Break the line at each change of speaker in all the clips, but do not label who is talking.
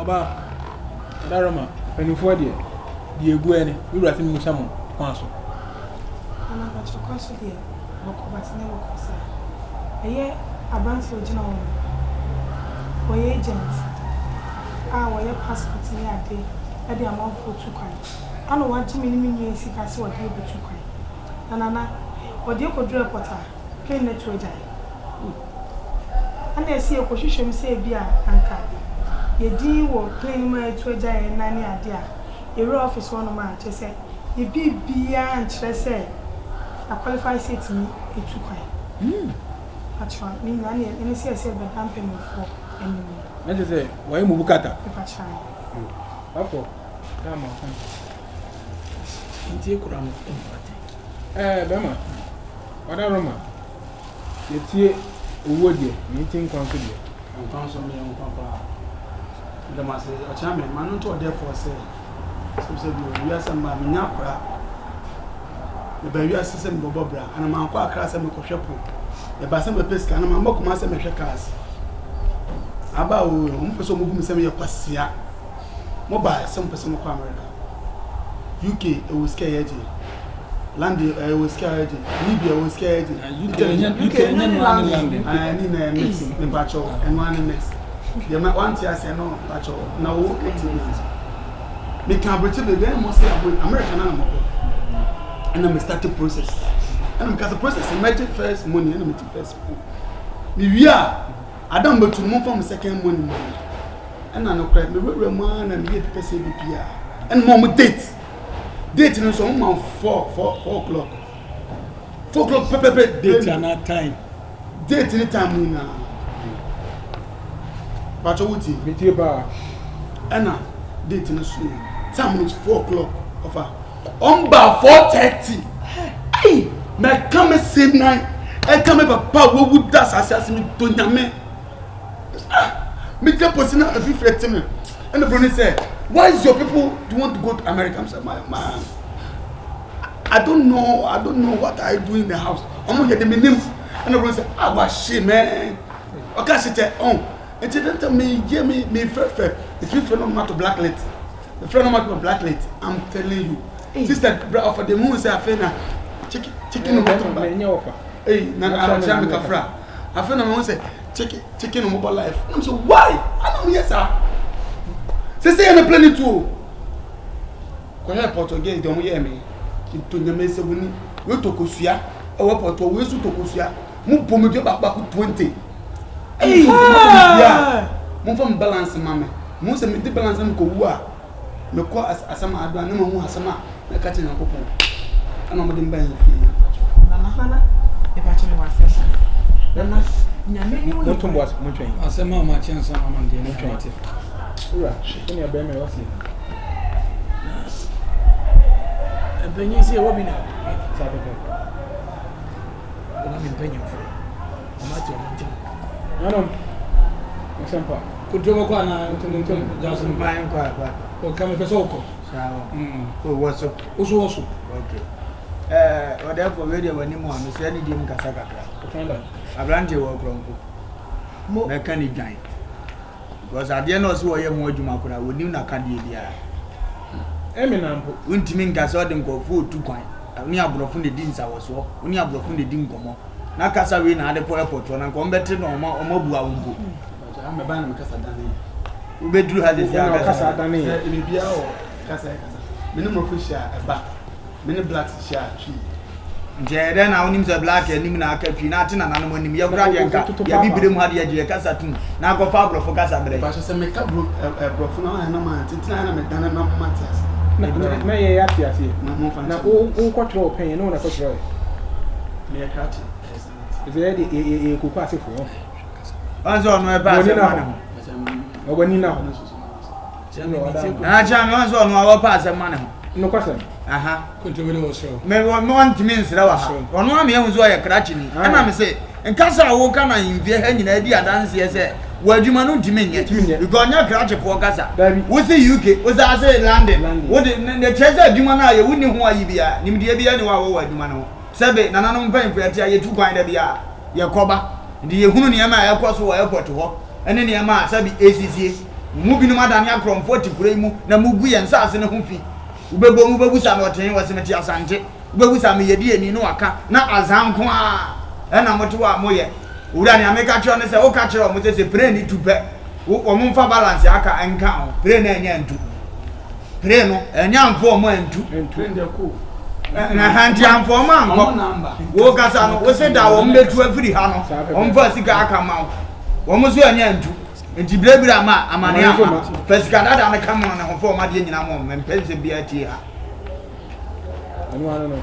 aba darama penifo de egu ene we wura tin musa mo kwan so
ana ba chukwa so de boko batine boko sa eye abanti ogina wo oye agent oye passport ni ade e de amafo tu kwan ana wa jimi ni mi sika se wo de obetu kwan nana odi ekodru reporter plane network jai ana esi ekohwehwem se bia anka yedi wo plane ma etu jai na ni ade a ere office one ma chese ye bibia ankyere se a qualify seat ni etu kwan atwa ni na ni se be dampen for eni
na chese wa mu bukata
atwa
afọ dama kan
ntie kura mo
bema wada roma yetie owo die ni tin kwan so die
kwan so me on papa ndama se acha me manu to there for say so bi wi asa ma me nya kura me ba wi asa se me bobo bra ana ma kwa akra se me ko hwepo e ba se me peska ana ma mboko ma se me hwe cars aba o mpeso mo gumi se me yakwasia mo ba se mpeso mo kwa America UK e was scared land was scared Libya was scared
UK land
ni na mix me bacho and one next the one tia say no bacho na wo me can breach the then must say America na mo and I start the process and because the process emerge first money and me first me we are adam betu mo from second money and I no cry me we man and me the say bia and mom date no so man 4 o'clock 4 o'clock pepe
date and time
date any time na but wuti
me tie ba
and date no so time is 4 o'clock offer on ba 4:30 hey me come say 9 e come papa wo would das asase me to nyame me just posting a few threats me and the brother said why is your people do want to go to America? I'm saying, man, I don't know what I do in the house. I'm gonna get the name. And the brother said, I was shit, man. Okay, she said, oh, and she didn't tell me, yeah, me first. It's your friend not to blacklit. The friend not to blacklit. I'm telling you, sister, for the moon say, I feel na chicken no
offer.
Hey, na I'm saying, Kafra. I feel na say chicken no mobile life. I'm so why? I don't yes, sir. Say on a plane too. Ko airport again don hear me. To nyame se woni we tokosua e we port we su tokosua mu pomodwe ba ku 20. Eh ya. Mu fam balance mame. Mu se me di balance am ko wu a. Me ko asama ado na mu asama na ka tin akopon. Ana mo dem ban fi.
Nana e ba chime wa sesa. Nana nyame ni wo.
Motumbo motwen.
asema ma chensa mama ndiye no
Motwen. Ura, kini ya beme wasi.
benyi se wo bi na
Sabe ko.
ona mi benyi fo amati o nti
Nanom. Msempa.
kutomo kwa na
Johnson buying kwa.
o kama pesa uko
Sawa. Oh, what's up?
uso
Okay. Therefore, radio when you want, Mr. Any Dim Casacra.
Kufanda.
Abrante work from Mechanic Giant. Because I didn't know why you want to make a would you not candy.
Eminampo.
Untimin Casodin go food 2 coin. Only a broken the dins I was so, only a broken the dingomo. Na Casa win had a poor portrait and combated on Mobua.
I'm a band because I done it.
We bedrew had this young
Casa Dani.
Libya or Casa. Minimum fish a back. Many blacks share tree.
Then I only a black and him now kept you nothing and I'm when you're glad you be him had your casa too. Now go far for Casa.
But I said, make a brofuna and a man, Titina and Dana Matthias.
Na ye yati asi.
Na
o kwatro pen no na kwatro.
Me a cat.
Is there e kuku asefo.
Anzo no e pass man.
Obani na.
Ah, jam anzo no our pass man.
No kwasem.
Aha.
kutomo wo so
Me want means la wa. Ono am ye hunzo ya krachi ni. Ana me say nkasa wo kana invie ha nyina di adanse ye say wo adwuma no ntimi nye. Because nya krachi for kasa. Wo say UK, wo say London. Wo de ne chese adwuma na ye woni ho ayi bia. Nimde bia ne wa wo adwuma no. Sebe nananom mpanfo ya tia ye 2 kwan da bia. Ye koba. Ndi ye hunu ne ma ya koso wo airport ho. Ene ne ma sabi ACC. mu bi no madane akromfo tikure mu na mu gu ye nsase ne ho fi ubebo mu bebu sa no ten wasemeti asante ubebu sa me yedi eni no aka na azanko a na moto wa moye ura ne ameka kiro ne se o ka kiro mo se pray ni tupe wo mo mfa balance aka enka ho pray na enya ntu pray no enya mfo mo ntu
Trend ko.
na hanti amfo ma nko wo kasa no wo se da wo mbetu afiri ha no wo mfa sika aka ma wo mo so enya ntu enti brebira ma amane ama fasika dada na kama na ho fo ma de nyina mo mempense bia tie ha
anu anu no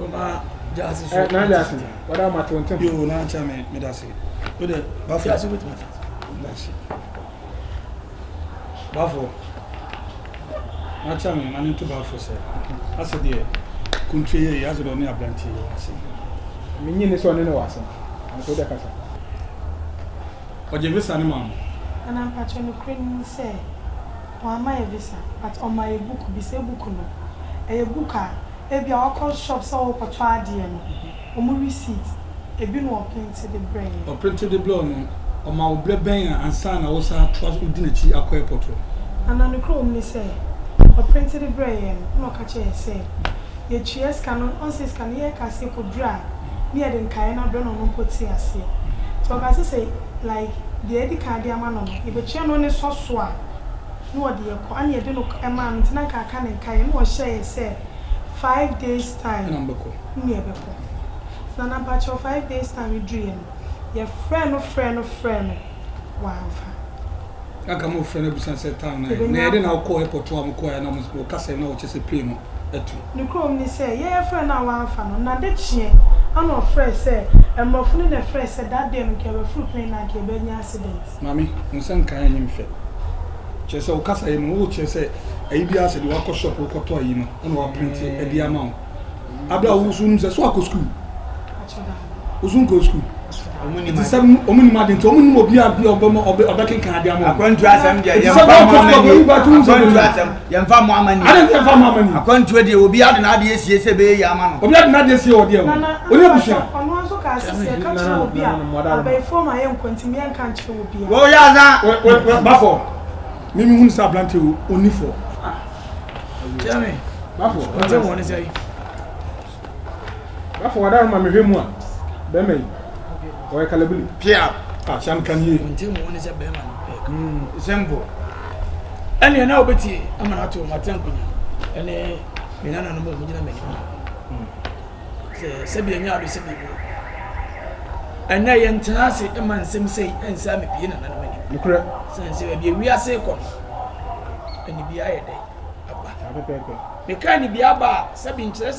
Oma jasi
na jasi wada ma tonton
yo na cha me dasi o de ba fi asu with me dasi ba fo na cha me na nto ba fo se ase de kuntri ye ya zo do ne abranti yo ase
minyi ne so ne ne wasa anto de kasa
oje visa ni mam
And I'm patching the crane say, "Why my visa? But on my book, be say book no. A booker, a be our call shop so for 2 years. Receipt, a be no printed the brain.
o printed the blow no o ma obre ben ansa na wo sa trust udinachi akoy poto
And on the chrome, say, or printed the brain, no catch a say. Your cheers canon, on says can hear Cassia could dry. Near the Kayana Brown on Potia say. So I say, like, the Eddie Cardia man, if a chair on a sauce swap. No, dear, and you don't a man, Tanaka can and Kayan or share, say, 5 days time.
number ko
Near before. Nana patch of 5 days time we dream. Your friend of friend of friend. Wow.
aka mo friend busan se town na na yede na ko airport wa mo ko ya na mo kasa na o chese pay no etu
The chrome say, yeah, friend now one fan. Now that she, I'm not friend say, and my friend the friend said that day, we have a fruit plane like a baby accident.
mami nsan kan anyim fe chese o kasa ye no o chese ayi bi ase de wa ko shop ko to ayi no na wa print e di amount abla wo sun se so akọ school uzun go school
omuni
ti se omuni ma de nti omuni mo bi abi obekin kan adi amount
akwantu asem de
yemfa
mo amani
ada yemfa mo amani
akwantu de obi ade na ade esie se be ya ama no
obi ade na de esie odi e oni abusia
ono aso ka sisi ka chiro obi a abey form ayen kwantimi en kan chiro obi a
wo ya za
bafo mimi hun sa blante oni fo jame
bafo
o te woni say
bafo wada ma me hwemu a be mai o e kalabili
pia
sham kan yi o te woni say be man
sembo
ene na obeti amana to matankunya ene minana no mo gina me se bi anya ado se bi ene ye ntanase e man sem sei ensa me pie na na mani
nukure
se bi wi ase ko ene bi aye dai aba
apepepe
me kan ni bi aba se bi nkire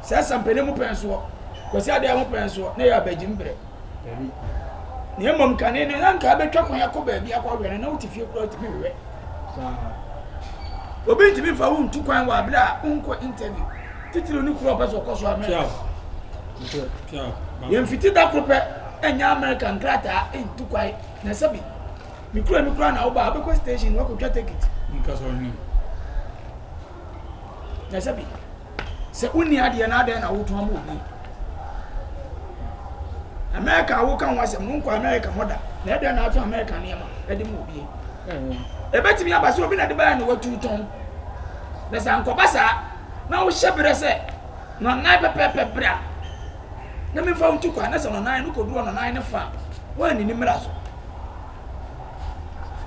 se sampene mu penso ko se ade mu penso na ya baji mbre
ebi
ne mom kane ne nan ka betwa kon yakọ ba bi akọ were na uti fie kro uti bi we
sa
obi ntimi fa hu ntu kwan wa bla unko interview titiro ni kro ba so ko so America
nukure
yem fiti da kro pe enya American krata ntu kwan na sabi mikro na oba abeko station wa ko twa ticket
nka so ni
na sabi se uni ade na ade na wo to am obi America wo kan wasem no ko America hoda na ade na ato America ne ma ade mu obi ebetimi abase obi na de ba na watu ton na san ko basa na wo hyebere se no nai pepepe bra na me fa untu kwa na se no nai no ko duro no nai ne fa wa ni mira so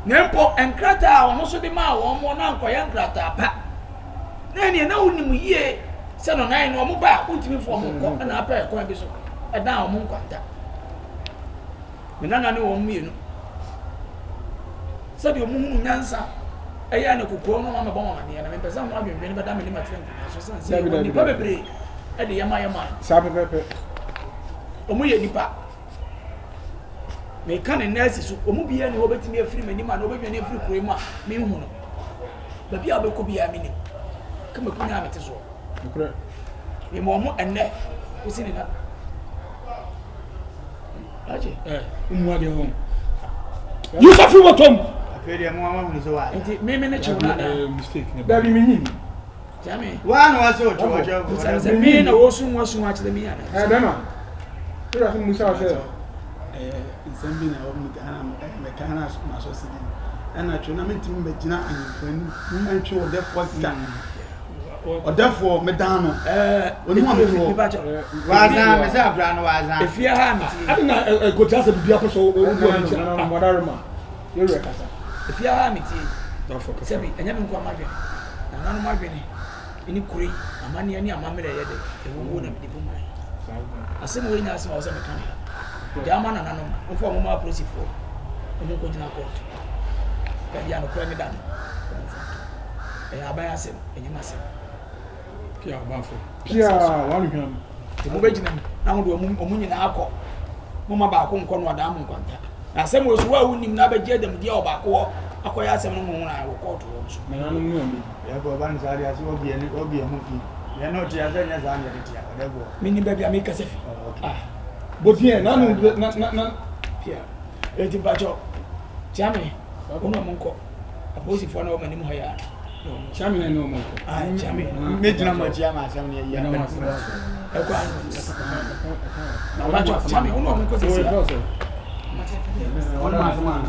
nempo enkrata wo no so de ma wo mo na nko ya enkrata pa na ni na woni mu yie se no nai no mo ba untimi fo mo ko na apa ko bi so e da wo mo nkwanta me na ne wo mu yenu sabi omuhunu nyansa eya na kokoro no ma bon amane na me pesa mo adwenwen be da me ni matren so san se ni pa bebre e de yama
sa pepepe
omu ye nipa me kan nurse so omu biya ni obetimi afiri mani ma na obedwen afiri kure mu a me hu no ba biya obeko biya me ni kama kunya amete so
nukure
me mo mu enne usini na aje
umu ade ho Yusufu wotom
afede mo ama mu so wa
enti me ne chuna na
mistake ne ba bi minyi
jame
wa no wa so to wa
se me na wo sun wa sun wa chile me yana
be ma ira sun musa wa se
nsɛm bi na ɛwɔ mu Ghana mɛka na so si di ɛna twɛ na mentimi mbɛgyina anyimfani antwe ɔdɛfoɔ ga ɔdɛfoɔ medan no ɔnimu amefoɔ
wazan me sɛ akora no wazan
efia ha me
ade na gotia sɛ bibia pɛ so wo na modaroma yɛrɛ kasa
efia ha me tie sɛ bi ɛnyɛ me nko amadwene na nanu madwene ini kuri amani ani amamere yɛ de ewo na mede bu mai asɛm wo nya asɛm wo sɛ meka ne jama na nanu mfo mo ma prosifo mo ko gyina court ya no kura me dan abaya asɛm enyim asɛm
kia bafo kia wanu hwam
te mo begyina na mo do omu nyina akɔ mo ma ba ko nkɔ no ada mo nkwanta na asɛm wo so wa wunim na abegye dem dia ɔbaako akɔyɛ asɛm no mo na wɔ court wɔ so
na nanu mu ami
ya ko ban sa dia so obi emu fi ya no tia sɛ nya sa nya de tia ɔdɛbo
mini ba bia me kasa fi
bodien nanu na
pia eti bacho chame ono mo nkɔ aposifo na o manim ha ya
chame na no mo
chame
me gyina mo tia ma asɛm ne ya na
ekwa na bacho chame ono mo nkɔ sisi
ona ma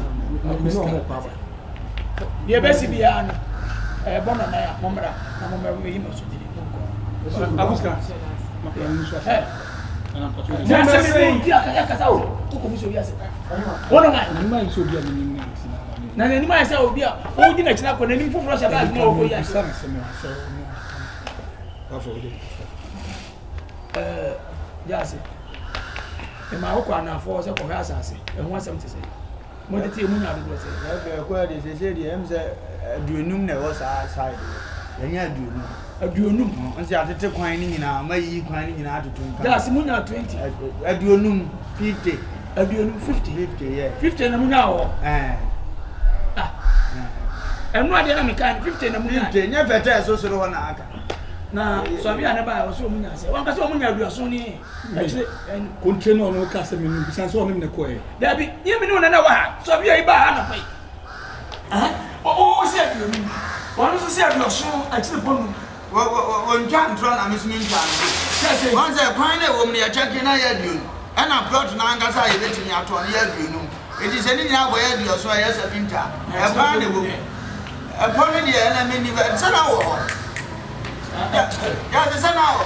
ye besi bia no bona na ya momra na momra me yi maso dini
abuska makani so ana pato
na se me dia ka kasa o ko mi so bia se wono na
ni man so bia ni ni
na ni ma se o bia o di na kina ko na ni foforo se ba ni o ko ya
sana se me so bafo de
ya se e ma o ko ana fo se ko ha asase e ho asem te se mo tete mu nya do se
ya ko de se de em se aduonum na wo sa side yanya aduonum nsi atete kwan ni nyina ma yi kwan ni nyina atoto nka
ya se mu nya 20
aduonum 50
aduonum 50
yeah
50 na mu nya wo enu ade na me kan 50 na mu nya
50 nya fete so so ho na aka
na so bia na ba wo so mu nya se wan ka se mu nya aduaso ni
actually kontre no no ka se me no bisan so me ne ko e
da bi ye me no na wa ha so bia iba ha na pai o se aduonum wonu so se aduaso akire ponu
wo ntwa ntro na mesumi ntwa no wan se kwan na wo me ya check na ya aduonum ana plot na angasa ye betimi ato na ya aduonum edi se ni nyina boye aduaso ya se pinta e kwan na wo e pon ni ya na me ni ba se na wo ya se na wo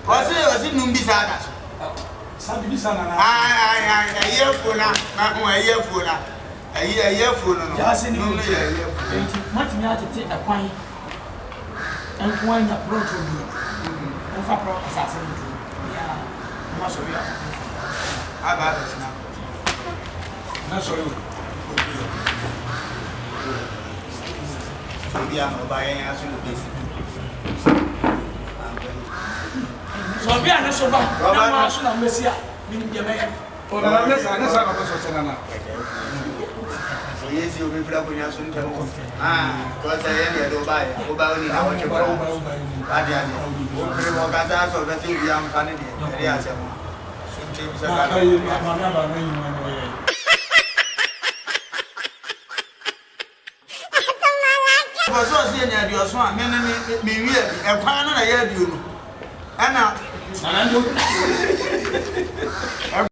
wasi numbi sana
sabi bi sana na
ai yefuna na ho yefuna ai yefuna no
ya se ni no enti mati nya tete akwan enkwan nya proto bi enfa pro asase ni ya ma so ya
aba sina
na so yo
so bia no ba yan aso no besi
so bia na so ba na ma so na mesia mi ndi me
o na na sa ka so tena na
so yesi o be fira ko nya so ntero ko sa ye ne do ba ya o ba ni na wo che ba ade o kire mo ka sa so be si bia am kan ni ere asem so nte bi sa ka so si nya aduoso a me wi e kwan na ya aduonu ana